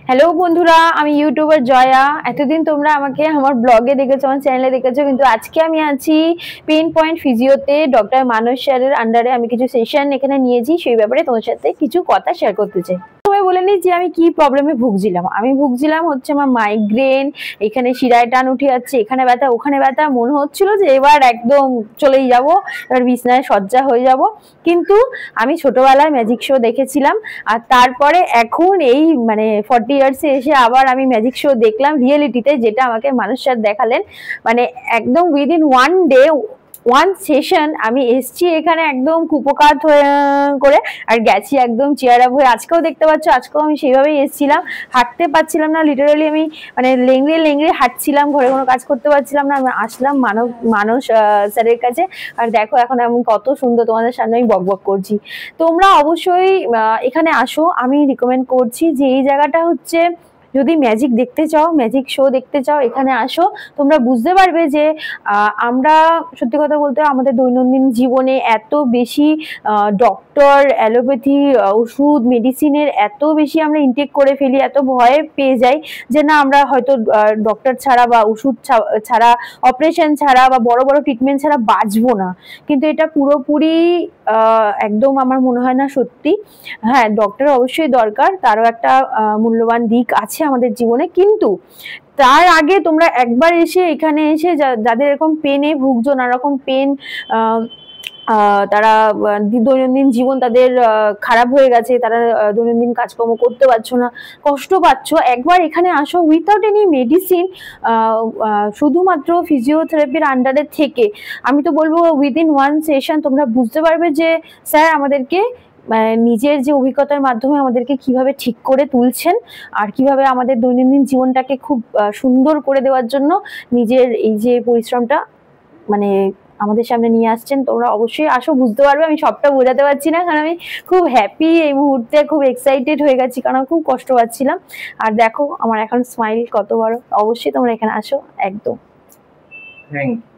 Hello বন্ধুরা, আমি YouTuber Jaya. এতদিন তোমরা আমাকে আমার ব্লগে দেখেছো, আমার চ্যানেলে দেখেছো, কিন্তু আজকে আমি আছি পেইন পয়েন্ট ফিজিওতে। ডক্টর মানস স্যারের আন্ডারে আমি কিছু সেশন এখানে নিয়েছি, সেই ব্যাপারে তোমার সাথে কিছু কথা শেয়ার করতে চাই। বলে নি যে আমি কি প্রবলেমে ভুগছিলাম। আমি ভুগছিলাম হচ্ছে আমার মাইগ্রেন, এখানে শিরায় টান উঠে যাচ্ছে, এখানে ব্যথা ওখানে ব্যথা, মনে হচ্ছিল যে এবার একদম চলেই যাব, এবার বিছনায় শয্যা হয়ে যাব। কিন্তু আমি ছোটবেলায় ম্যাজিক শো দেখেছিলাম, আর তারপরে এখন এই মানে 40 ইয়ার্সে এসে আবার আমি ম্যাজিক শো দেখলাম রিয়েলিটিতে, যেটা আমাকে মানুষ স্যার দেখালেন। মানে একদম within one day one session আমি এসছি এখানে একদম কুপোকাত হয়ে করে, আর গেছি একদম চেয়ার আপ হয়ে। আজকেও দেখতে পাচ্ছ, আজকেও আমি সেইভাবেই এসেছিলাম, হাঁটতে পারছিলাম না, লিটারালি আমি মানে লেংড়ে লেংড়ে হাঁটছিলাম, ঘরে কোনো কাজ করতে পারছিলাম না। আমি আসলাম মানস স্যারের কাছে, আর দেখো এখন আমি কত সুন্দর তোমাদের সামনে আমি বকবক করছি। তোমরা অবশ্যই এখানে আসো, আমি রিকমেন্ড করছি যে এই জায়গাটা হচ্ছে, যদি ম্যাজিক দেখতে চাও, ম্যাজিক শো দেখতে চাও, এখানে আসো। তোমরা বুঝতে পারবে যে আমরা সত্যি কথা বলতে আমাদের দৈনন্দিন জীবনে এত বেশি ডক্টর, অ্যালোপ্যাথি, ওষুধ, মেডিসিনের এত বেশি আমরা ইনটেক করে ফেলি, এত ভয় পেয়ে যাই যে না আমরা হয়তো ডক্টর ছাড়া বা ওষুধ ছাড়া, অপারেশন ছাড়া বা বড় বড় ট্রিটমেন্ট ছাড়া বাঁচবো না। কিন্তু এটা পুরোপুরি একদম আমার মনে হয় না সত্যি। হ্যাঁ, ডক্টর অবশ্যই দরকার, তারও একটা মূল্যবান দিক আছে আমাদের জীবনে, কিন্তু তার আগে তোমরা একবার এসে এখানে এসে যাদের এরকম পেনে ভুগছো, নানা রকম পেন, তারা দৈনন্দিন জীবন তাদের খারাপ হয়ে গেছে, তারা দৈনন্দিন কাজকর্ম করতে পারছো না, কষ্ট পাচ্ছ, একবার এখানে আসো উইথাউট এনি মেডিসিন, শুধুমাত্র ফিজিওথেরাপির আন্ডারে থেকে। আমি তো বলবো উইদিন ওয়ান সেশন তোমরা বুঝতে পারবে যে স্যার আমাদেরকে নিজের যে অভিজ্ঞতার মাধ্যমে আমাদেরকে কিভাবে ঠিক করে তুলছেন, আর কিভাবে আমাদের দৈনন্দিন জীবনটাকে খুব সুন্দর করে দেওয়ার জন্য নিজের এই যে পরিশ্রমটা মানে আমাদের সামনে নিয়ে আসছেন। তোমরা অবশ্যই আসো, বুঝতে পারবে। আমি সবটা বোঝাতে পারছি না, কারণ আমি খুব হ্যাপি এই মুহূর্তে, খুব এক্সাইটেড হয়ে গেছি, কারণ খুব কষ্ট পাচ্ছিলাম। আর দেখো আমার এখন স্মাইল কত বড়। অবশ্যই তোমরা এখানে আসো একদম। Thank you.